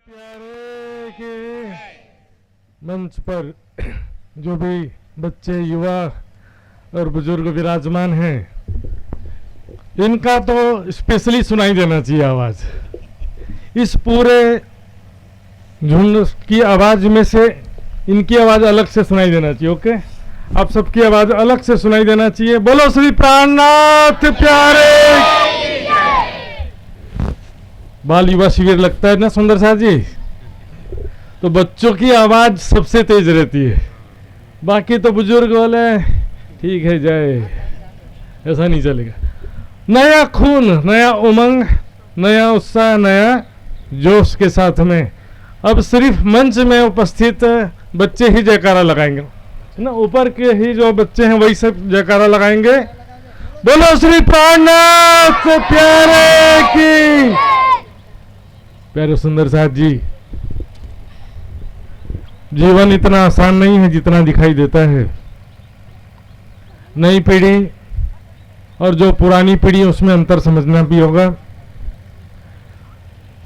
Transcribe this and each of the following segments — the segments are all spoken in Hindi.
प्यारे के मंच पर जो भी बच्चे, युवा और बुजुर्ग विराजमान हैं, इनका तो स्पेशली सुनाई देना चाहिए आवाज। इस पूरे झुंड की आवाज में से इनकी आवाज अलग से सुनाई देना चाहिए। ओके, आप सबकी आवाज अलग से सुनाई देना चाहिए। बोलो श्री प्राणनाथ प्यारे। बाल युवा शिविर लगता है ना सुंदर साहब जी, तो बच्चों की आवाज सबसे तेज रहती है, बाकी तो बुजुर्ग बोले ठीक है जय, ऐसा नहीं चलेगा। नया खून, नया उमंग, नया उत्साह, नया जोश के साथ में अब सिर्फ मंच में उपस्थित बच्चे ही जयकारा लगाएंगे, है ना। ऊपर के ही जो बच्चे हैं वही सब जयकारा लगाएंगे। बोलो श्री प्राणनाथ प्यारे की। प्यारे सुंदर साहब जी, जीवन इतना आसान नहीं है जितना दिखाई देता है। नई पीढ़ी और जो पुरानी पीढ़ी, उसमें अंतर समझना भी होगा।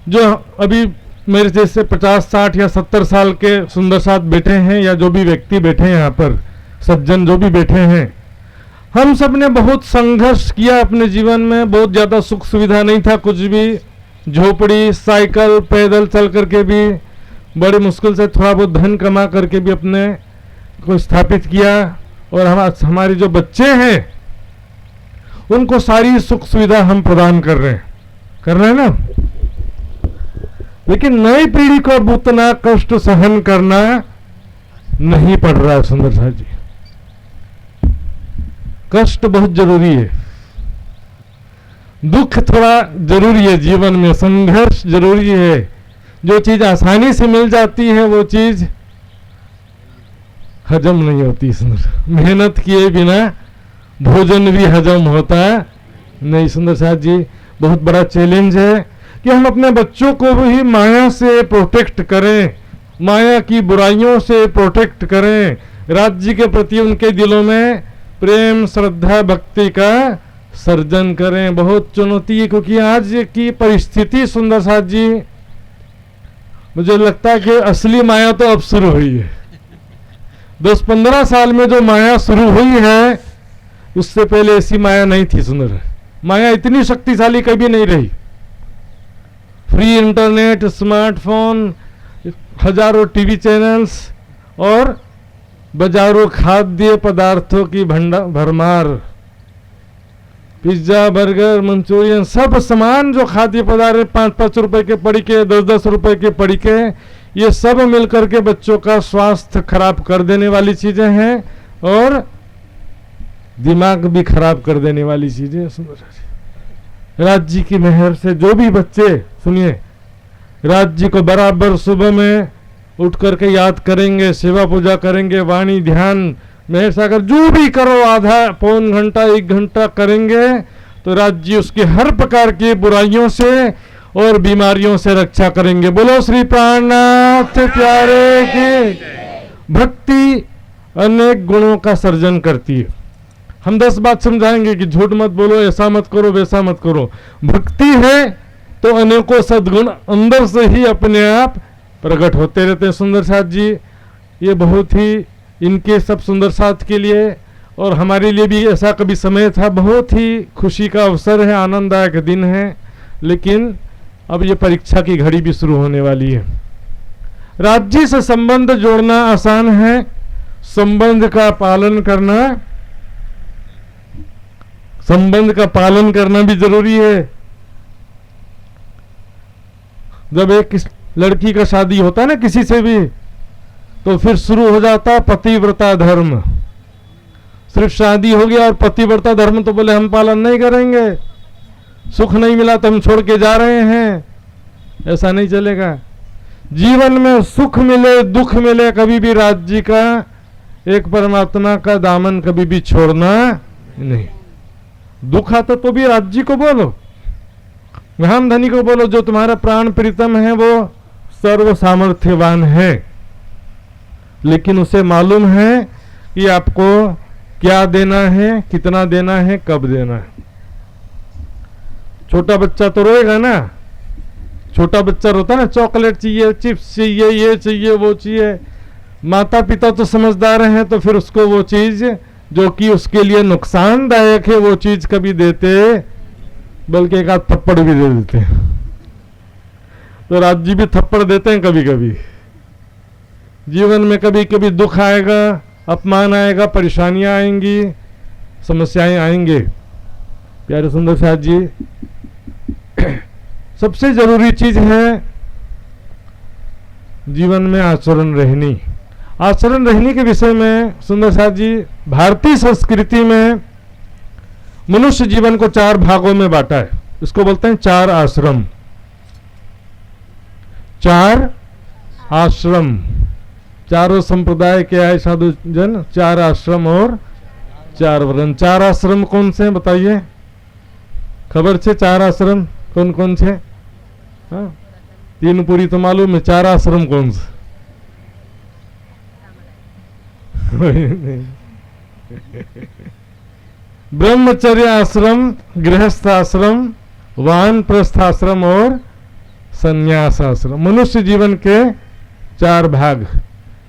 जो अभी मेरे जैसे 50, 60 या 70 साल के सुंदर साथ बैठे हैं, या जो भी व्यक्ति बैठे हैं यहाँ पर, सज्जन जो भी बैठे हैं, हम सब ने बहुत संघर्ष किया अपने जीवन में। बहुत ज़्यादा सुख सुविधा नहीं था, कुछ भी झोपड़ी, साइकिल, पैदल चल करके भी, बड़ी मुश्किल से थोड़ा बहुत धन कमा करके भी अपने को स्थापित किया। और हमारे जो बच्चे हैं उनको सारी सुख सुविधा हम प्रदान कर रहे हैं ना। लेकिन नई पीढ़ी को अब उतना कष्ट सहन करना नहीं पड़ रहा है सुंदर साहब जी। कष्ट बहुत जरूरी है, दुख थोड़ा जरूरी है जीवन में, संघर्ष जरूरी है। जो चीज आसानी से मिल जाती है वो चीज हजम नहीं होती सुंदर। मेहनत किए बिना भोजन भी हजम होता नहीं सुंदर साहब जी। बहुत बड़ा चैलेंज है कि हम अपने बच्चों को भी माया से प्रोटेक्ट करें, माया की बुराइयों से प्रोटेक्ट करें, राज्य के प्रति उनके दिलों में प्रेम, श्रद्धा, भक्ति का सर्जन करें। बहुत चुनौती है, क्योंकि आज की परिस्थिति सुंदर साहब जी, मुझे लगता है कि असली माया तो अब शुरू हुई है। 10-15 साल में जो माया शुरू हुई है, उससे पहले ऐसी माया नहीं थी सुंदर। माया इतनी शक्तिशाली कभी नहीं रही। फ्री इंटरनेट, स्मार्टफोन, हजारों टीवी चैनल्स और बाजारों खाद्य पदार्थों की भरमार, पिज्जा, बर्गर, मंचूरियन, सब सामान जो खाद्य पदार्थ 5-5 रुपए के पड़ी के, 10-10 रुपए के पड़ी के, ये सब मिलकर के बच्चों का स्वास्थ्य खराब कर देने वाली चीजें हैं और दिमाग भी खराब कर देने वाली चीजें। राज्य की मेहर से जो भी बच्चे, सुनिए, राज्य को बराबर सुबह में उठ करके याद करेंगे, सेवा पूजा करेंगे, वाणी, ध्यान, मेहर सागर जो भी करो, आधा पौन घंटा 1 घंटा करेंगे तो राज्य उसके हर प्रकार की बुराइयों से और बीमारियों से रक्षा करेंगे। बोलो श्री प्राणनाथ प्यारे की। भक्ति अनेक गुणों का सर्जन करती है। हम 10 बात समझाएंगे कि झूठ मत बोलो, ऐसा मत करो, वैसा मत करो। भक्ति है तो अनेकों सद्गुण अंदर से ही अपने आप प्रकट होते रहते हैं सुंदर साथ जी। ये बहुत ही इनके सब सुंदर साथ के लिए और हमारे लिए भी ऐसा कभी समय था। बहुत ही खुशी का अवसर है, आनंददायक दिन है। लेकिन अब ये परीक्षा की घड़ी भी शुरू होने वाली है। राज्य से संबंध जोड़ना आसान है, संबंध का पालन करना भी जरूरी है। जब एक लड़की का शादी होता है ना किसी से भी, तो फिर शुरू हो जाता है पतिव्रता धर्म। सिर्फ शादी हो गया और पतिव्रता धर्म तो बोले हम पालन नहीं करेंगे, सुख नहीं मिला तो हम छोड़ के जा रहे हैं, ऐसा नहीं चलेगा। जीवन में सुख मिले, दुख मिले, कभी भी राज्य का, एक परमात्मा का दामन कभी भी छोड़ना नहीं। दुख आता तो भी राज्य को बोलो, महान धनी को बोलो, जो तुम्हारा प्राण प्रीतम है वो सर्व सामर्थ्यवान है, लेकिन उसे मालूम है कि आपको क्या देना है, कितना देना है, कब देना है। छोटा बच्चा तो रोएगा ना, छोटा बच्चा होता है ना, चॉकलेट चाहिए, चिप्स चाहिए, ये चाहिए, वो चाहिए। माता पिता तो समझदार हैं, तो फिर उसको वो चीज जो कि उसके लिए नुकसानदायक है वो चीज कभी देते, बल्कि एक आध थप्पड़ भी दे देते हैं। तो राज जी भी थप्पड़ देते हैं कभी कभी। जीवन में कभी कभी दुख आएगा, अपमान आएगा, परेशानियां आएंगी, समस्याएं आएंगे। प्यारे सुंदर साथ जी, सबसे जरूरी चीज है जीवन में आचरण रहनी। आचरण रहने के विषय में सुंदर साथ जी, भारतीय संस्कृति में मनुष्य जीवन को 4 भागों में बांटा है। इसको बोलते हैं 4 आश्रम। 4 आश्रम, चारों संप्रदाय के आए साधु जन, 4 आश्रम और 4 वर्ण। 4 आश्रम कौन से हैं बताइए? खबर छे 4 आश्रम कौन कौन से? हाँ, 3 पूरी तो मालूम है, 4 आश्रम कौन से? ब्रह्मचर्य आश्रम, गृहस्थ आश्रम, वानप्रस्थ आश्रम और संन्यास आश्रम। मनुष्य जीवन के 4 भाग।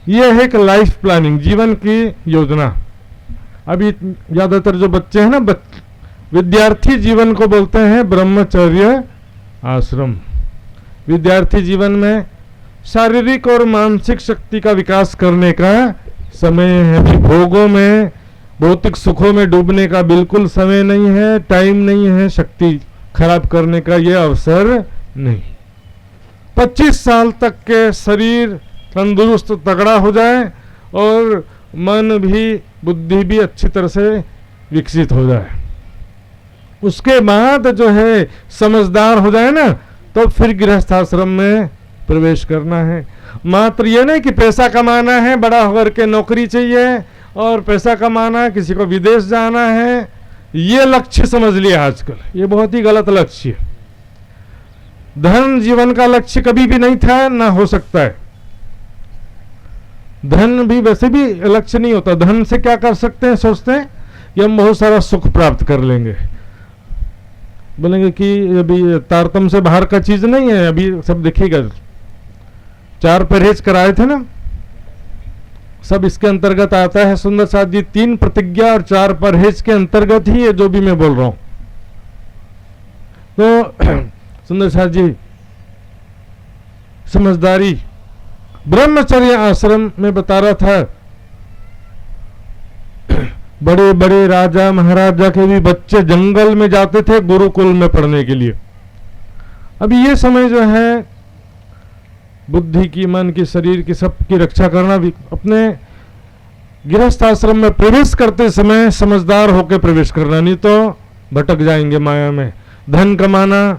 ये है एक लाइफ प्लानिंग, जीवन की योजना। अभी ज्यादातर जो बच्चे हैं ना, विद्यार्थी जीवन को बोलते हैं ब्रह्मचर्य आश्रम। विद्यार्थी जीवन में शारीरिक और मानसिक शक्ति का विकास करने का समय है। भोगों में, भौतिक सुखों में डूबने का बिल्कुल समय नहीं है, टाइम नहीं है, शक्ति खराब करने का ये अवसर नहीं। 25 साल तक के शरीर तंदुरुस्त तगड़ा हो जाए और मन भी, बुद्धि भी अच्छी तरह से विकसित हो जाए, उसके बाद जो है समझदार हो जाए ना, तो फिर गृहस्थ आश्रम में प्रवेश करना है। मात्र ये नहीं कि पैसा कमाना है, बड़ा होकर के नौकरी चाहिए और पैसा कमाना है, किसी को विदेश जाना है, ये लक्ष्य समझ लिया आजकल। ये बहुत ही गलत लक्ष्य है। धन जीवन का लक्ष्य कभी भी नहीं था, ना हो सकता है। धन भी वैसे भी लक्ष्य नहीं होता। धन से क्या कर सकते हैं? सोचते हैं कि हम बहुत सारा सुख प्राप्त कर लेंगे। बोलेंगे कि अभी तारतम्य से बाहर का चीज नहीं है, अभी सब दिखेगा। 4 परहेज कराए थे ना, सब इसके अंतर्गत आता है। सुंदर साथ जी, 3 प्रतिज्ञा और 4 परहेज के अंतर्गत ही ये जो भी मैं बोल रहा हूं। तो सुंदर साथ जी, समझदारी। ब्रह्मचर्य आश्रम में बता रहा था, बड़े बड़े राजा महाराजा के भी बच्चे जंगल में जाते थे गुरुकुल में पढ़ने के लिए। अभी ये समय जो है बुद्धि की, मन की, शरीर की, सबकी रक्षा करना भी। अपने गृहस्थ आश्रम में प्रवेश करते समय समझदार होकर प्रवेश करना, नहीं तो भटक जाएंगे माया में। धन कमाना,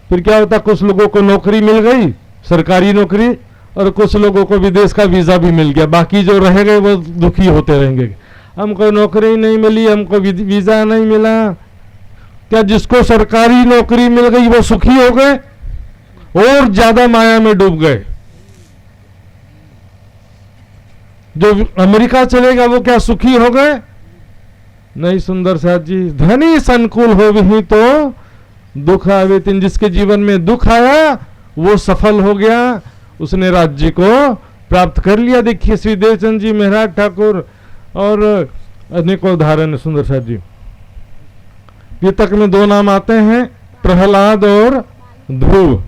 फिर क्या होता, कुछ लोगों को नौकरी मिल गई, सरकारी नौकरी, और कुछ लोगों को विदेश का वीजा भी मिल गया, बाकी जो रह गए वो दुखी होते रहेंगे। हमको नौकरी नहीं मिली, हमको वीजा नहीं मिला। क्या जिसको सरकारी नौकरी मिल गई वो सुखी हो गए? और ज्यादा माया में डूब गए। जो अमेरिका चलेगा वो क्या सुखी हो गए? नहीं सुंदर साथ जी, धनी संकुल हो भी तो दुख आवे तीन। जिसके जीवन में दुख आया वो सफल हो गया, उसने राज्य को प्राप्त कर लिया। देखिए श्री देवचंद जी, महाराज ठाकुर और अनेकों उदाहरण। सुंदर साथ जी, गीतक में 2 नाम आते हैं, प्रहलाद और ध्रुव।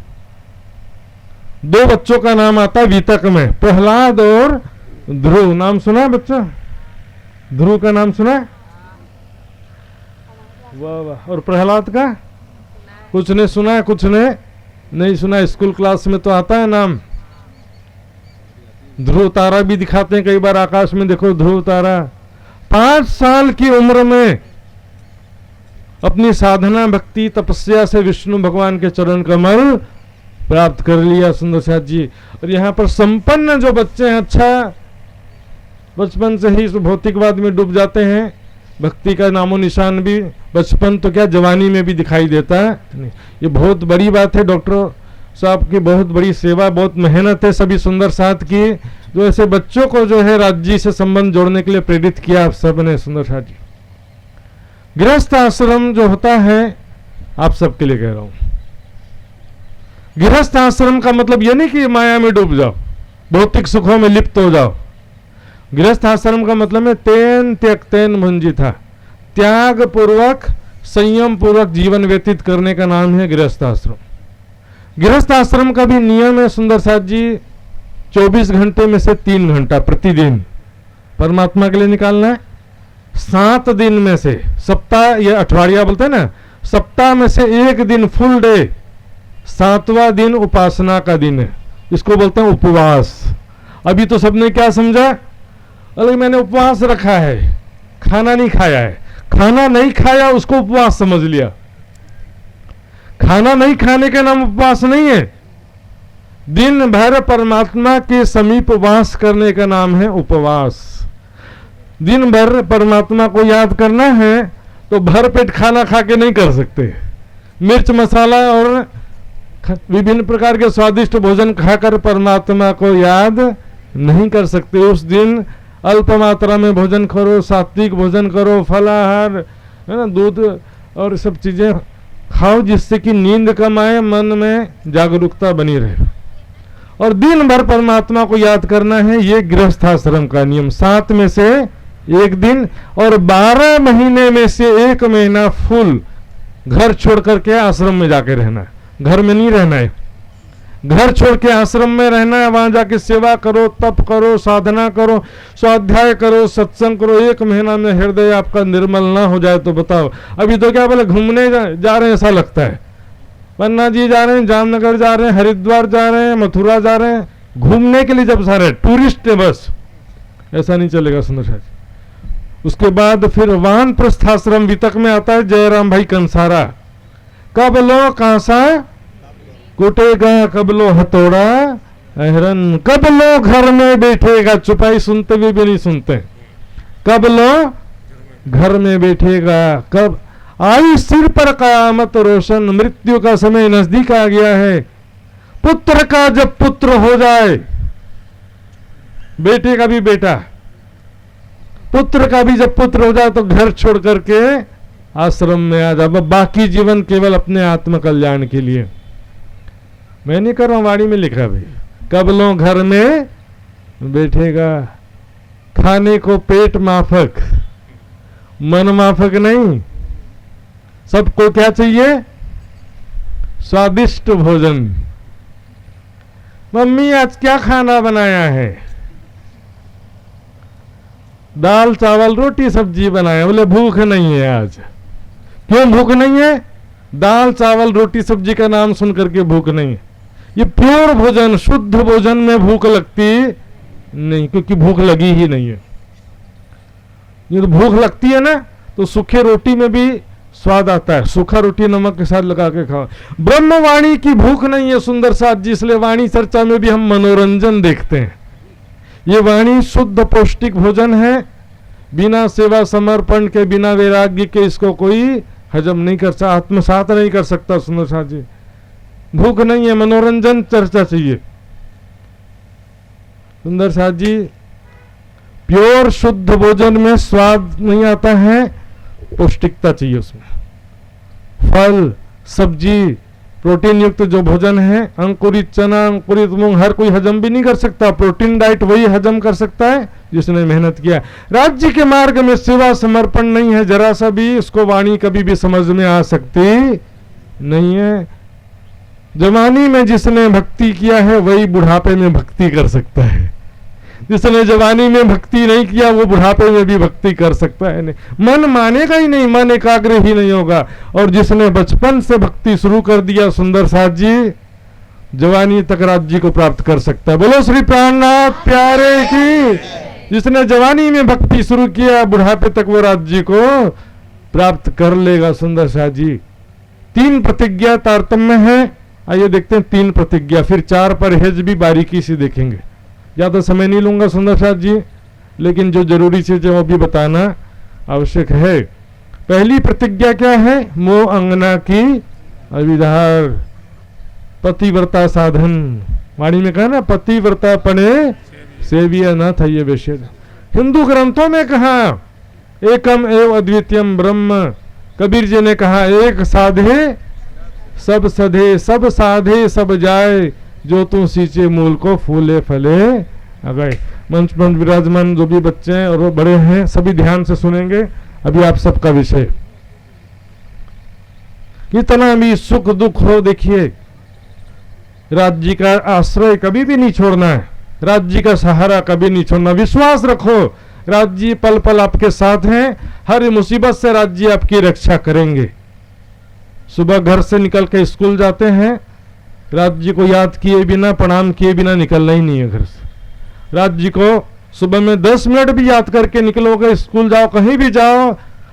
2 बच्चों का नाम आता है गीतक में, प्रहलाद और ध्रुव। नाम सुना है बच्चा? ध्रुव का नाम सुना है? वाह वाह। और प्रहलाद का? कुछ ने सुना है, कुछ ने नहीं सुना। स्कूल क्लास में तो आता है नाम। ध्रुव तारा भी दिखाते हैं कई बार आकाश में, देखो ध्रुव तारा। 5 साल की उम्र में अपनी साधना, भक्ति, तपस्या से विष्णु भगवान के चरण कमल प्राप्त कर लिया। सुंदर साथ जी, और यहाँ पर संपन्न जो बच्चे हैं, अच्छा बचपन से ही भौतिकवाद में डूब जाते हैं, भक्ति का नामो निशान भी बचपन तो क्या जवानी में भी दिखाई देता है। ये बहुत बड़ी बात है। डॉक्टर साहब की बहुत बड़ी सेवा, बहुत मेहनत है सभी सुंदर साथ की, जो ऐसे बच्चों को जो है राज्य से संबंध जोड़ने के लिए प्रेरित किया आप सब ने। सुंदर साथ जी, गृहस्थ आश्रम जो होता है, आप सबके लिए कह रहा हूं, गृहस्थ आश्रम का मतलब ये नहीं कि माया में डूब जाओ, भौतिक सुखों में लिप्त हो जाओ। गृहस्थ आश्रम का मतलब है तेन त्यक्तेन भुंजी था, त्याग पूर्वक संयम पूर्वक जीवन व्यतीत करने का नाम है गृहस्थ आश्रम। गृहस्थ आश्रम का भी नियम है सुंदर साथ जी, 24 घंटे में से 3 घंटा प्रतिदिन परमात्मा के लिए निकालना है। 7 दिन में से, सप्ताह ये अठवाडिया बोलते हैं ना, सप्ताह में से 1 दिन फुल डे, 7वां दिन उपासना का दिन है, इसको बोलते हैं उपवास। अभी तो सबने क्या समझा, अरे मैंने उपवास रखा है, खाना नहीं खाया है। खाना नहीं खाया उसको उपवास समझ लिया। खाना नहीं खाने का नाम उपवास नहीं है। दिन भर परमात्मा के समीप वास करने का नाम है उपवास। दिन भर परमात्मा को याद करना है तो भर पेट खाना खा के नहीं कर सकते। मिर्च मसाला और विभिन्न प्रकार के स्वादिष्ट भोजन खाकर परमात्मा को याद नहीं कर सकते। उस दिन अल्प मात्रा में भोजन करो, सात्विक भोजन करो, फलाहार है ना, दूध और सब चीजें खाओ जिससे कि नींद कम आए, मन में जागरूकता बनी रहे। और दिन भर परमात्मा को याद करना है, ये गृहस्थाश्रम का नियम। 7 में से 1 दिन और 12 महीने में से 1 महीना फुल घर छोड़ करके आश्रम में जाके रहना है। घर में नहीं रहना है, घर छोड़ के आश्रम में रहना है। वहां जाके सेवा करो, तप करो, साधना करो, स्वाध्याय करो, सत्संग करो। 1 महीना में हृदय आपका निर्मल ना हो जाए तो बताओ। अभी तो क्या बोले, घूमने जा रहे हैं ऐसा लगता है। पन्ना जी जा रहे हैं, जामनगर जा रहे हैं, हरिद्वार जा रहे हैं, मथुरा जा रहे हैं, घूमने के लिए जब जा रहे हैं, टूरिस्ट है बस। ऐसा नहीं चलेगा सुंदर साहब। उसके बाद फिर वानप्रस्थाश्रम वितक में आता है जयराम भाई कंसारा। कब लो कांसा कुटेगा, कब लो हथौड़ा अहरन, कब लो घर में बैठेगा, चुपाई सुनते हुए भी नहीं सुनते। कब लो घर में बैठेगा, कब आई सिर पर कयामत रोशन, मृत्यु का समय नजदीक आ गया है। पुत्र का जब पुत्र हो जाए, बेटे का भी बेटा, पुत्र का भी जब पुत्र हो जाए तो घर छोड़ करके आश्रम में आ जाओ। बाकी जीवन केवल अपने आत्म कल्याण के लिए। मैं नहीं कर रहा हूं, वाणी में लिखा भाई। कब लो घर में बैठेगा, खाने को पेट माफक, मन माफक नहीं। सबको क्या चाहिए, स्वादिष्ट भोजन। मम्मी आज क्या खाना बनाया है, दाल चावल रोटी सब्जी बनाया। बोले भूख नहीं है आज। क्यों भूख नहीं है, दाल चावल रोटी सब्जी का नाम सुन करके भूख नहीं है। ये प्योर भोजन, शुद्ध भोजन में भूख लगती नहीं, क्योंकि भूख लगी ही नहीं है। ये तो भूख लगती है ना तो सूखे रोटी में भी स्वाद आता है, सूखा रोटी नमक के साथ लगा के खाओ। ब्रह्मवाणी की भूख नहीं है सुंदर साथ जी, इसलिए वाणी चर्चा में भी हम मनोरंजन देखते हैं। ये वाणी शुद्ध पौष्टिक भोजन है, बिना सेवा समर्पण के, बिना वैराग्य के इसको कोई हजम नहीं कर सकता, आत्मसात नहीं कर सकता सुंदर साथ जी। भूख नहीं है, मनोरंजन चर्चा चाहिए सुंदर साथ जी। प्योर शुद्ध भोजन में स्वाद नहीं आता है, पौष्टिकता चाहिए उसमें। फल सब्जी प्रोटीन युक्त जो भोजन है, अंकुरित चना, अंकुरित मूंग, हर कोई हजम भी नहीं कर सकता। प्रोटीन डाइट वही हजम कर सकता है जिसने मेहनत किया। राज्य के मार्ग में सेवा समर्पण नहीं है जरा सा भी, उसको वाणी कभी भी समझ में आ सकती नहीं है। जवानी में जिसने भक्ति किया है वही बुढ़ापे में भक्ति कर सकता है। जिसने जवानी में भक्ति नहीं किया वो बुढ़ापे में भी भक्ति कर सकता है नहीं। मन मानेगा ही नहीं, मन एकाग्र ही नहीं होगा। और जिसने बचपन से भक्ति शुरू कर दिया सुंदर साथ जी, जवानी तक राज्य को प्राप्त कर सकता है। बोलो श्री प्राणनाथ प्यारे की। जिसने जवानी में भक्ति शुरू किया बुढ़ापे तक वो राज्य को प्राप्त कर लेगा सुंदर साथ जी। 3 प्रतिज्ञा तारतम्य है। आइए देखते हैं 3 प्रतिज्ञा, फिर 4 परहेज भी बारीकी से देखेंगे। ज़्यादा समय नहीं लूंगा सुंदर साथ जी, लेकिन जो जरूरी चीजें वो भी बताना आवश्यक है। पहली प्रतिज्ञा क्या है, मोह अंगना की अविधार, पतिव्रता साधन। वाणी में कहा ना, पतिव्रता पने सेविया न था ये विषय। हिंदू ग्रंथों में कहा एकम एव अद्वितीयम ब्रह्म। कबीर जी ने कहा एक साधे सब सधे सब साधे सब जाए, जो तू सींचे मूल को फूले फले अगए। मंच पर विराजमान जो भी बच्चे हैं और वो बड़े हैं, सभी ध्यान से सुनेंगे अभी आप सबका विषय। कितना भी सुख दुख हो, देखिए राज्य का आश्रय कभी भी नहीं छोड़ना है, राज्य का सहारा कभी नहीं छोड़ना। विश्वास रखो, राज्य पल पल आपके साथ हैं, हर मुसीबत से राज्य आपकी रक्षा करेंगे। सुबह घर से निकल के स्कूल जाते हैं, राज्य को याद किए बिना, प्रणाम किए बिना निकलना ही नहीं है घर से। राज्य को सुबह में 10 मिनट भी याद करके निकलोगे, स्कूल जाओ, कहीं भी जाओ,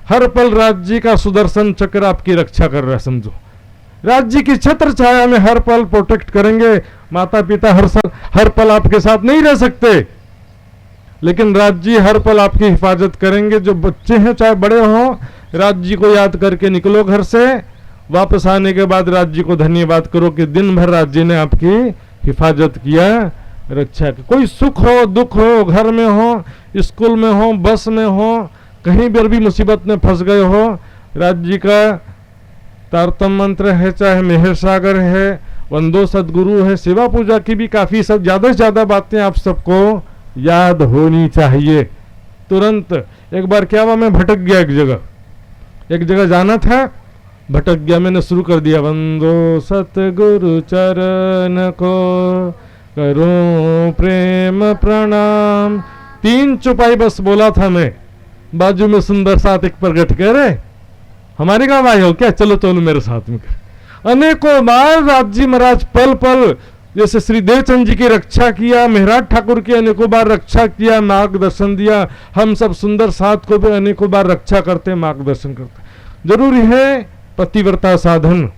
हर पल राज्य का सुदर्शन चक्र आपकी रक्षा कर रहा है। समझो, राज्य की छत्र छाया में हर पल प्रोटेक्ट करेंगे। माता पिता हर पल आपके साथ नहीं रह सकते, लेकिन राज्य हर पल आपकी हिफाजत करेंगे। जो बच्चे हैं चाहे बड़े हों, राज्य को याद करके निकलो घर से। वापस आने के बाद राज्य को धन्यवाद करो कि दिन भर राज्य ने आपकी हिफाजत किया, रक्षा की। कोई सुख हो दुख हो, घर में हो, स्कूल में हो, बस में हो, कहीं पर भी मुसीबत में फंस गए हो, राज्य का तारतम मंत्र है, चाहे मेहर सागर है, वंदो सदगुरु है, सेवा पूजा की भी काफी सब ज्यादा से ज्यादा बातें आप सबको याद होनी चाहिए। तुरंत एक बार क्या हुआ, मैं भटक गया, एक जगह जाना था, भटक गया, मैंने शुरू कर दिया, वंदो सतगुरु चरण को करूं प्रेम प्रणाम। 3 चौपाई बस बोला था मैं, बाजू में सुंदर साथ एक प्रगट करे, हमारे गांव आए हो क्या, चलो चलो मेरे साथ में कर। अनेकों बार राज्य महाराज पल पल, जैसे श्री देवचंद जी की रक्षा किया, मेहराज ठाकुर की अनेकों बार रक्षा किया, मार्गदर्शन दिया। हम सब सुंदर साथ को भी अनेकों बार रक्षा करते, मार्गदर्शन करते। जरूरी है पतिव्रता साधन।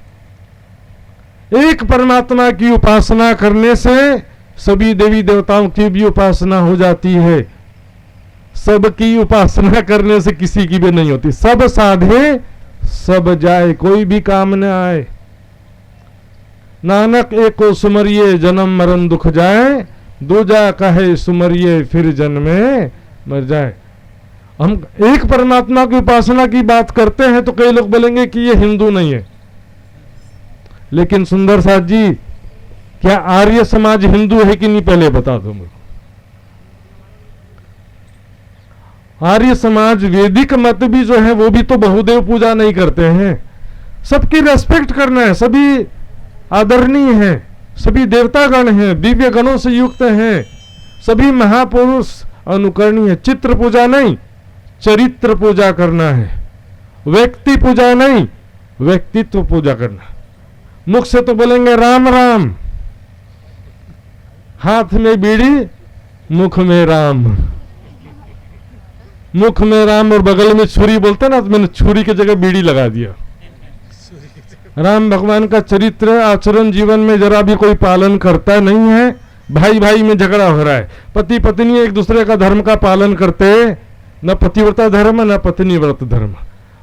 एक परमात्मा की उपासना करने से सभी देवी देवताओं की भी उपासना हो जाती है। सबकी उपासना करने से किसी की भी नहीं होती। सब साधे सब जाए, कोई भी काम न आए। नानक एको सुमरिये जन्म मरण दुख जाए, दूजा कहे सुमरिये फिर जन्मे मर जाए। हम एक परमात्मा की उपासना की बात करते हैं तो कई लोग बोलेंगे कि ये हिंदू नहीं है, लेकिन सुंदर साथ जी, क्या आर्य समाज हिंदू है कि नहीं, पहले बता दो मुझे। आर्य समाज वैदिक मत भी जो है वो भी तो बहुदेव पूजा नहीं करते हैं। सबकी रेस्पेक्ट करना है, सभी आदरणीय हैं, सभी देवतागण हैं, दिव्य गणों से युक्त हैं, सभी महापुरुष अनुकरणीय। चित्र पूजा नहीं, चरित्र पूजा करना है। व्यक्ति पूजा नहीं, व्यक्तित्व पूजा करना। मुख से तो बोलेंगे राम राम, हाथ में बीड़ी, मुख में राम, मुख में राम और बगल में छुरी बोलते ना, तो मैंने छुरी की जगह बीड़ी लगा दिया। राम भगवान का चरित्र आचरण जीवन में जरा भी कोई पालन करता नहीं है। भाई भाई में झगड़ा हो रहा है, पति पत्नी एक दूसरे का धर्म का पालन करते, न पतिव्रता धर्म न पत्नी व्रत धर्म।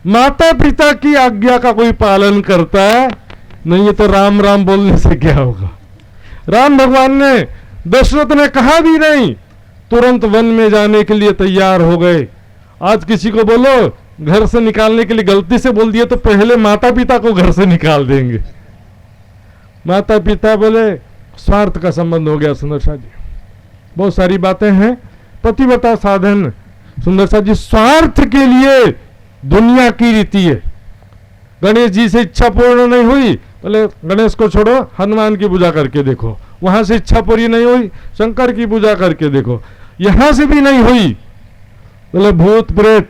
माता पिता की आज्ञा का कोई पालन करता है नहीं है, तो राम राम बोलने से क्या होगा। राम भगवान ने, दशरथ ने कहा भी नहीं, तुरंत वन में जाने के लिए तैयार हो गए। आज किसी को बोलो घर से निकालने के लिए, गलती से बोल दिए तो पहले माता पिता को घर से निकाल देंगे। माता पिता बोले स्वार्थ का संबंध हो गया। सुंदर साथ जी, बहुत सारी बातें हैं। पतिव्रता साधन, सुंदर साथ जी, स्वार्थ के लिए दुनिया की रीति है। गणेश जी से इच्छा पूर्ण नहीं हुई, बोले गणेश को छोड़ो, हनुमान की पूजा करके देखो। वहां से इच्छा पूरी नहीं हुई, शंकर की पूजा करके देखो। यहां से भी नहीं हुई, बोले भूत प्रेत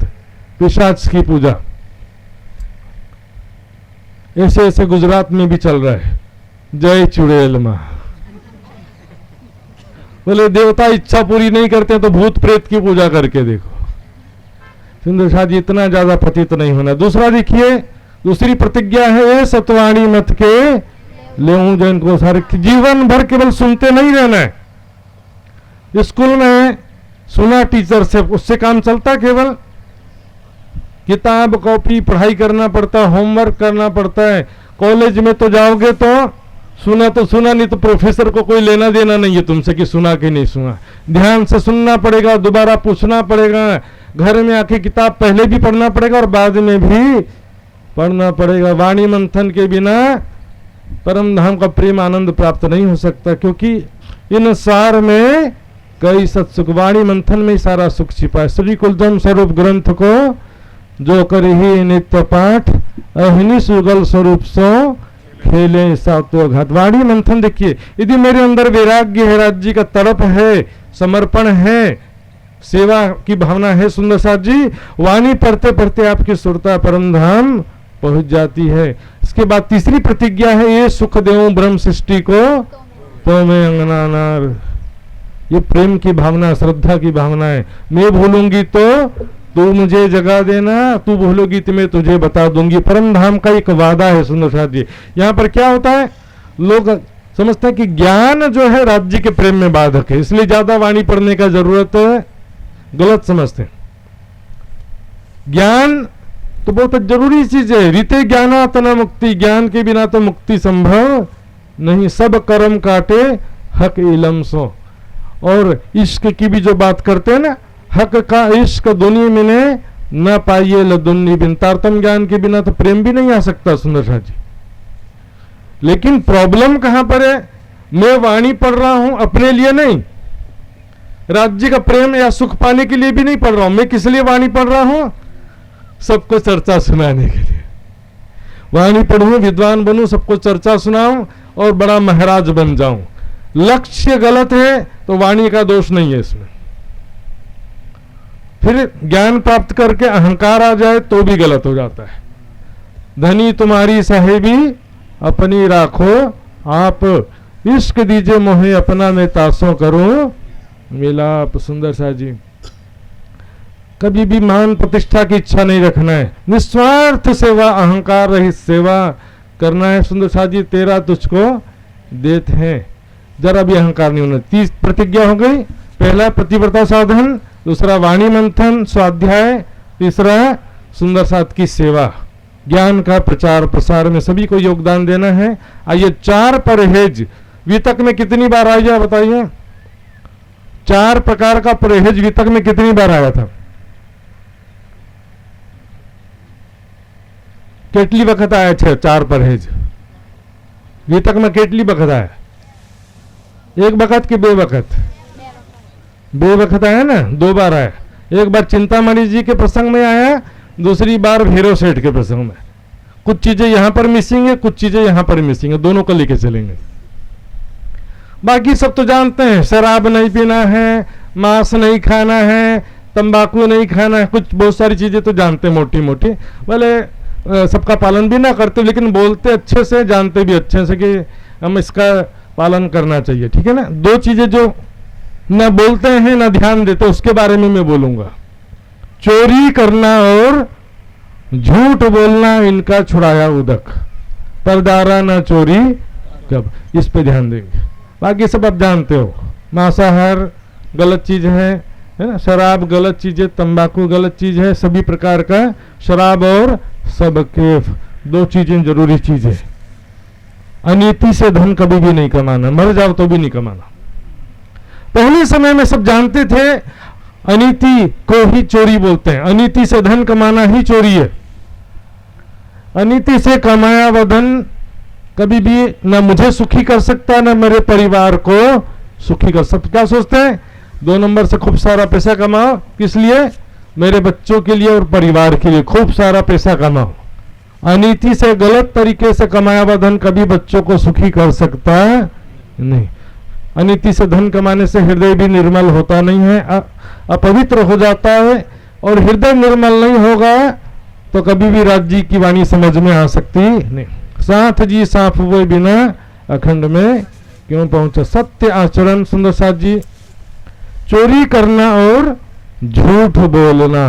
पिशाच की पूजा। ऐसे ऐसे गुजरात में भी चल रहा है। जय चुड़ैल मां। बोले देवता इच्छा पूरी नहीं करते तो भूत प्रेत की पूजा करके देखो। सुंदर साथ जी, इतना ज्यादा पतित नहीं होना। दूसरा देखिए, दूसरी प्रतिज्ञा है, ये सतवाणी मत के लेऊं जैन को सारे। जीवन भर केवल सुनते नहीं रहना है। स्कूल में सुना टीचर से, उससे काम चलता, केवल किताब कॉपी पढ़ाई करना पड़ता, होमवर्क करना पड़ता है। कॉलेज में तो जाओगे तो सुना, नहीं तो प्रोफेसर को कोई लेना देना नहीं है तुमसे कि सुना कि नहीं सुना। ध्यान से सुनना पड़ेगा, दोबारा पूछना पड़ेगा। घर में आके किताब पहले भी पढ़ना पड़ेगा और बाद में भी पढ़ना पड़ेगा। वाणी मंथन के बिना परम धाम का प्रेम आनंद प्राप्त नहीं हो सकता, क्योंकि इन सार में कई सत्सुख, वाणी मंथन में सारा सुख छिपा है। श्री कुलधम स्वरूप ग्रंथ को जो करही नित्य पाठ, अहिनी सुगल स्वरूप सो खेले सातो घात। वाणी मंथन देखिए, यदि मेरे अंदर वैराग्य है, राज्य का तड़प है, समर्पण है, सेवा की भावना है, सुंदर साथ जी, वाणी पढ़ते पढ़ते आपकी सुरता परम धाम पहुंच जाती है। इसके बाद तीसरी प्रतिज्ञा है, ये सुख देऊं ब्रह्म सृष्टि को तो मैं अंगना नार। ये प्रेम की भावना, श्रद्धा की भावना है। मैं भूलूंगी तो तू मुझे जगा देना, तू भूलोगी तो मैं तुझे बता दूंगी। परम धाम का एक वादा है सुंदर साथ जी। यहाँ पर क्या होता है, लोग समझते हैं कि ज्ञान जो है राज्य के प्रेम में बाधक है, इसलिए ज्यादा वाणी पढ़ने का जरूरत है। गलत समझते हैं। ज्ञान तो बहुत जरूरी चीज है। रीते ज्ञानात न मुक्ति, ज्ञान के बिना तो मुक्ति संभव नहीं। सब कर्म काटे हक इलम सो। और इश्क की भी जो बात करते हैं ना, हक का इश्क दुनिया में ने न पाइए लदुन्नी बिन। तारतम ज्ञान के बिना तो प्रेम भी नहीं आ सकता सुंदर साथ जी। लेकिन प्रॉब्लम कहां पर है, मैं वाणी पढ़ रहा हूं अपने लिए नहीं, राज्य का प्रेम या सुख पाने के लिए भी नहीं पढ़ रहा हूं। मैं किस लिए वाणी पढ़ रहा हूं, सबको चर्चा सुनाने के लिए वाणी पढ़ूं, विद्वान बनूं, सबको चर्चा सुनाऊं और बड़ा महाराज बन जाऊं। लक्ष्य गलत है तो वाणी का दोष नहीं है इसमें। फिर ज्ञान प्राप्त करके अहंकार आ जाए तो भी गलत हो जाता है। धनी तुम्हारी साहेबी अपनी राखो आप, इश्क दीजिए मोहे अपना मैं तासों करूं मिलाप। सुंदर सा जी, कभी भी मान प्रतिष्ठा की इच्छा नहीं रखना है, निस्वार्थ सेवा, अहंकार रहित सेवा करना है। सुंदर सा जी, तेरा तुझको देते हैं, जरा भी अहंकार नहीं होना। 30 प्रतिज्ञा हो गई। पहला प्रतिव्रता साधन, दूसरा वाणी मंथन स्वाध्याय, तीसरा सुंदर साथ की सेवा, ज्ञान का प्रचार प्रसार में सभी को योगदान देना है। आइए 4 परहेज वितक में कितनी बार आया बताइए। 4 प्रकार का परहेज वितक में कितनी बार आया था, કેટલી વખત आया છે 4 परहेज वितक में કેટલી वखत आया, 1 वखत कि 2 वखत? 2 वखत आया ना, 2 बार आया। एक बार चिंतामणि जी के प्रसंग में आया, दूसरी बार भैरव सेठ के प्रसंग में। कुछ चीजें यहां पर मिसिंग है, कुछ चीजें यहां पर मिसिंग है, दोनों को लेके चलेंगे। बाकी सब तो जानते हैं, शराब नहीं पीना है, मांस नहीं खाना है, तंबाकू नहीं खाना है, कुछ बहुत सारी चीजें तो जानते हैं मोटी मोटी। भले सबका पालन भी ना करते, लेकिन बोलते अच्छे से, जानते भी अच्छे से कि हम इसका पालन करना चाहिए। ठीक है ना। 2 चीजें जो न बोलते हैं न ध्यान देते, उसके बारे में मैं बोलूंगा। चोरी करना और झूठ बोलना, इनका छुड़ाया उदक, परदारा न चोरी कब, इस पे ध्यान देंगे। बाकी सब आप जानते हो, मांसाहार गलत चीज है ना, शराब गलत चीज है, तंबाकू गलत चीज है, सभी प्रकार का शराब और सब केफ, 2 चीजें जरूरी चीज है। अनीति से धन कभी भी नहीं कमाना, मर जाओ तो भी नहीं कमाना। पहले समय में सब जानते थे अनीति को ही चोरी बोलते हैं, अनीति से धन कमाना ही चोरी है। अनीति से कमाया हुआ धन कभी भी ना मुझे सुखी कर सकता, ना मेरे परिवार को सुखी कर सकता। क्या सोचते हैं, 2 नंबर से खूब सारा पैसा कमाओ, किस लिए, मेरे बच्चों के लिए और परिवार के लिए खूब सारा पैसा कमाओ। अनीति से गलत तरीके से कमाया हुआ धन कभी बच्चों को सुखी कर सकता नहीं। अनीति से धन कमाने से हृदय भी निर्मल होता नहीं है, अपवित्र हो जाता है। और हृदय निर्मल नहीं होगा तो कभी भी राज्य की वाणी समझ में आ सकती नहीं। साथ जी साफ हुए बिना अखंड में क्यों पहुंचा, सत्य आचरण। सुंदर साथ जी, चोरी करना और झूठ बोलना,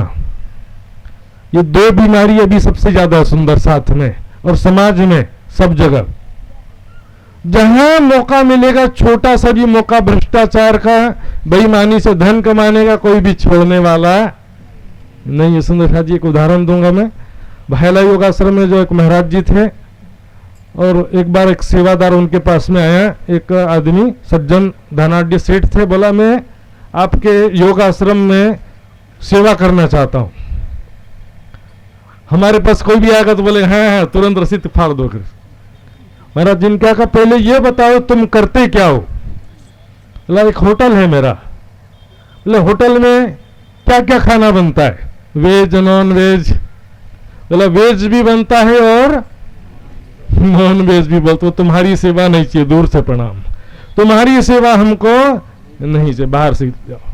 ये 2 बीमारी अभी सबसे ज्यादा सुंदर साथ में और समाज में सब जगह। जहां मौका मिलेगा, छोटा सा भी मौका भ्रष्टाचार का, बेईमानी से धन कमाने का, कोई भी छोड़ने वाला नहीं है। सुंदर साथ जी, एक उदाहरण दूंगा मैं। भायला योगाश्रम में जो एक महाराज जी थे, और एक बार एक सेवादार उनके पास में आया, एक आदमी सज्जन धनाढ़ सेठ थे, बोला मैं आपके योगाश्रम में सेवा करना चाहता हूं, हमारे पास कोई भी आएगा तो बोले हाँ हाँ तुरंत रसीद फाड़ दो। महाराज जिन क्या कहा, पहले ये बताओ तुम करते क्या हो? बोला एक होटल है मेरा। बोले होटल में क्या क्या खाना बनता है? Veg non veg. बोला वेज भी बनता है और नॉन वेज भी। बोलते हो तुम्हारी सेवा नहीं चाहिए, दूर से प्रणाम, तुम्हारी सेवा हमको नहीं चाहिए, बाहर से जाओ।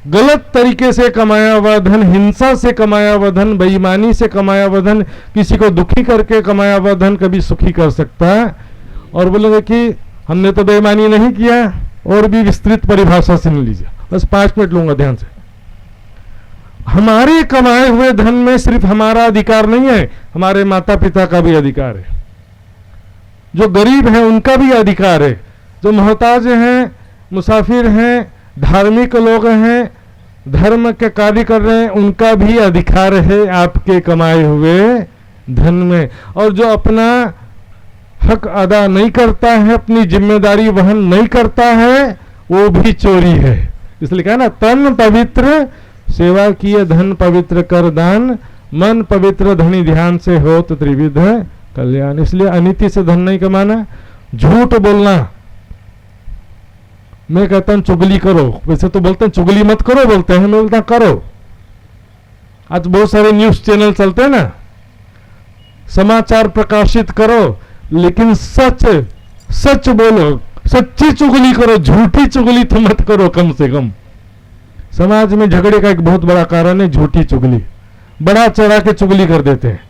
गलत तरीके से कमाया हुआ धन, हिंसा से कमाया हुआ धन, बेईमानी से कमाया हुआ धन, किसी को दुखी करके कमाया हुआ धन कभी सुखी कर सकता है। और बोलेंगे कि हमने तो बेईमानी नहीं किया, और भी विस्तृत परिभाषा सुन लीजिए, बस 5 मिनट लूंगा ध्यान से। हमारे कमाए हुए धन में सिर्फ हमारा अधिकार नहीं है, हमारे माता पिता का भी अधिकार है, जो गरीब है उनका भी अधिकार है, जो मोहताज हैं, मुसाफिर हैं, धार्मिक लोग हैं, धर्म के कार्य कर रहे हैं, उनका भी अधिकार है आपके कमाए हुए धन में। और जो अपना हक अदा नहीं करता है, अपनी जिम्मेदारी वहन नहीं करता है, वो भी चोरी है। इसलिए कहा ना, तन पवित्र सेवा किए धन पवित्र कर दान, मन पवित्र धनी ध्यान से हो तो त्रिविध कल्याण। इसलिए अनीति से धन नहीं कमाना, झूठ बोलना। मैं कहता हूं चुगली करो, वैसे तो बोलते हैं चुगली मत करो, बोलते हैं, मैं बोलता करो। आज बहुत सारे न्यूज चैनल चलते हैं ना, समाचार प्रकाशित करो, लेकिन सच सच बोलो, सच्ची चुगली करो, झूठी चुगली तो मत करो। कम से कम समाज में झगड़े का एक बहुत बड़ा कारण है झूठी चुगली, बड़ा चढ़ा के चुगली कर देते हैं।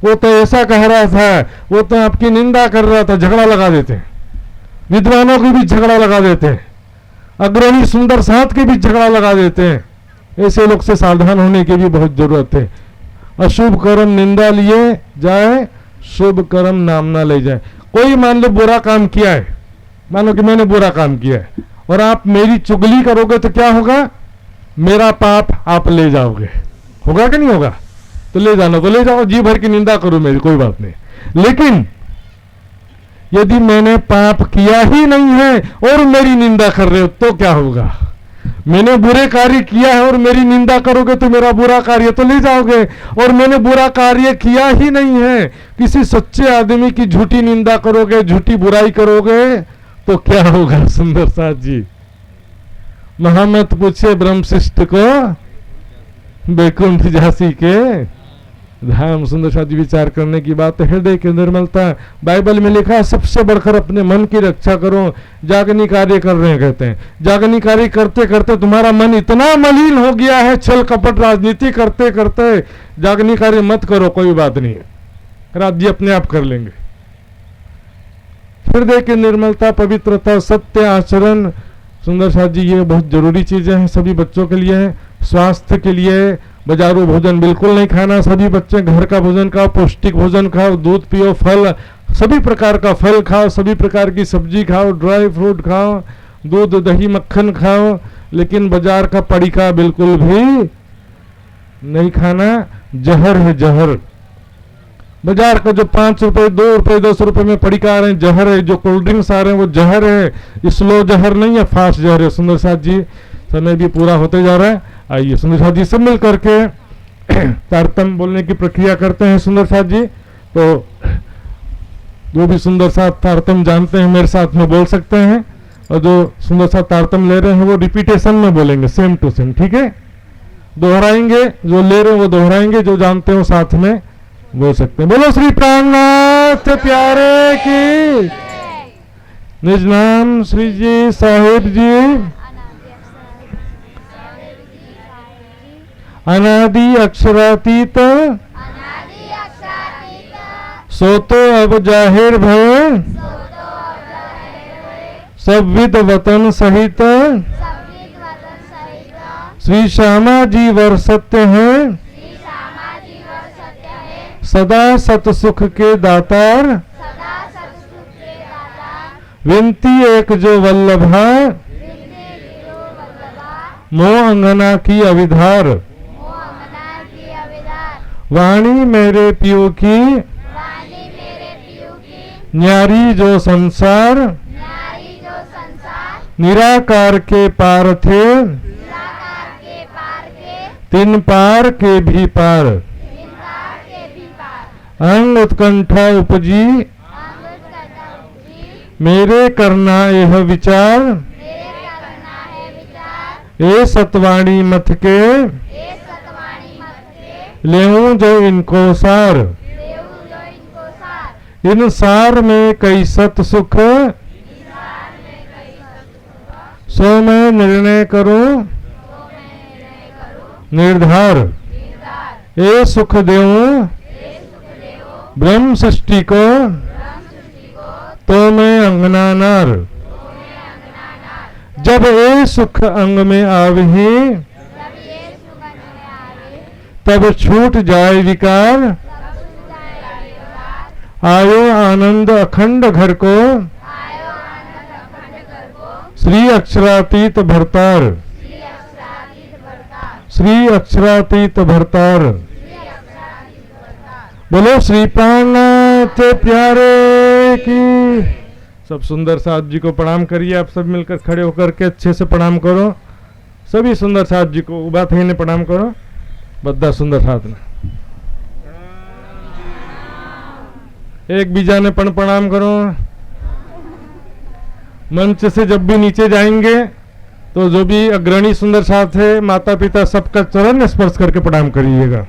वो तो ऐसा कह रहा था, वो तो आपकी निंदा कर रहा था, झगड़ा लगा देते हैं। विद्वानों के भी झगड़ा लगा देते हैं, अग्रणी सुंदर साथ के भी झगड़ा लगा देते हैं। ऐसे लोग से सावधान होने की भी बहुत जरूरत है। अशुभ कर्म निंदा लिए जाए, शुभ कर्म नाम ना ले जाए। कोई मान लो बुरा काम किया है, मानो कि मैंने बुरा काम किया है, और आप मेरी चुगली करोगे तो क्या होगा? मेरा पाप आप ले जाओगे, होगा कि नहीं होगा? तो ले जाना तो ले जाओ, जी भर की निंदा करो मेरी, कोई बात नहीं। लेकिन यदि मैंने पाप किया ही नहीं है और मेरी निंदा कर रहे हो तो क्या होगा? मैंने बुरे कार्य किया है और मेरी निंदा करोगे तो मेरा बुरा कार्य तो ले जाओगे, और मैंने बुरा कार्य किया ही नहीं है, किसी सच्चे आदमी की झूठी निंदा करोगे, झूठी बुराई करोगे तो क्या होगा? सुंदर साथ जी, महामत पूछे ब्रह्मशिष्ट को, बैकुंठ झांसी के धाम। सुंदर साथ जी विचार करने की बात है। हृदय की निर्मलता, बाइबल में लिखा है सबसे बढ़कर अपने मन की रक्षा करो। जागनी कार्य कर रहे हैं, कहते हैं जागनी कार्य करते करते तुम्हारा मन इतना मलिन हो गया है, छल कपट राजनीति करते करते जागनी कार्य मत करो, कोई बात नहीं है, राज्य अपने आप कर लेंगे। हृदय की निर्मलता, पवित्रता, सत्य आचरण, सुंदर साथ जी ये बहुत जरूरी चीजें हैं, सभी बच्चों के लिए है। स्वास्थ्य के लिए बाजारू भोजन बिल्कुल नहीं खाना, सभी बच्चे घर का भोजन खाओ, पौष्टिक भोजन खाओ, दूध पियो, फल, सभी प्रकार का फल खाओ, सभी प्रकार की सब्जी खाओ, ड्राई फ्रूट खाओ, दूध दही मक्खन खाओ, लेकिन बाजार का पड़िका बिल्कुल भी नहीं खाना, जहर है जहर। बाजार का जो 5 रुपए 2 रुपए 10 रुपए में पड़िका आ रहे हैं, जहर है। जो कोल्ड ड्रिंक्स आ रहे हैं वो जहर है, स्लो जहर नहीं है, फास्ट जहर है। सुंदर साथ जी समय भी पूरा होते जा रहा है, आइए सुंदर साथ जी सब मिल करके तारतम्य बोलने की प्रक्रिया करते हैं। सुंदर साथ जी तो जो भी सुंदर साथ तारतम्य जानते हैं मेरे साथ में बोल सकते हैं, और जो सुंदर साथ तारतम्य ले रहे हैं वो रिपीटेशन में बोलेंगे, सेम टू सेम, ठीक है? दोहराएंगे, जो ले रहे हैं वो दोहराएंगे, जो जानते हो साथ में बोल सकते हैं। बोलो श्री प्राणनाथ प्यारे की। निज नाम श्री जी साहिब जी अनादि अक्षरातीत, सो तो अब जाहिर भय, सब विद वतन सहित, श्री श्यामा जी वर सत्य हैं, सदा सत सुख के दातार, विनती एक जो वल्लभा, मोह अंगना की अविधार, वाणी मेरे पियो की, न्यारी जो संसार, निराकार के पार थे, तीन पार के भी पार, अंग उत्कंठा उपजी, मेरे करना यह विचार, ए सतवाणी मत के, लेऊं जो इनको सार, इन सार में कई सत सुख, सो मैं निर्णय करूं निर्धार, ए सुख देऊं ब्रह्म सृष्टि को, तो मैं अंगना नार, जब ए सुख अंग में आवही, तब छूट जाए विकार, आयो आनंद अखंड घर को, श्री अक्षरातीत भरतार, श्री अक्षरातीत भरतार। बोलो श्री प्राणनाथ प्यारे की। सब सुंदर साथ जी को प्रणाम करिए। आप सब मिलकर खड़े होकर के अच्छे से प्रणाम करो। सभी सुंदर साथ जी को उभा थईने प्रणाम करो। बद्दा सुंदर साथ ने एक बीजा ने पण प्रणाम करो। मंच से जब भी नीचे जाएंगे तो जो भी अग्रणी सुंदर साथ है, माता पिता, सबका चरण स्पर्श करके प्रणाम करिएगा।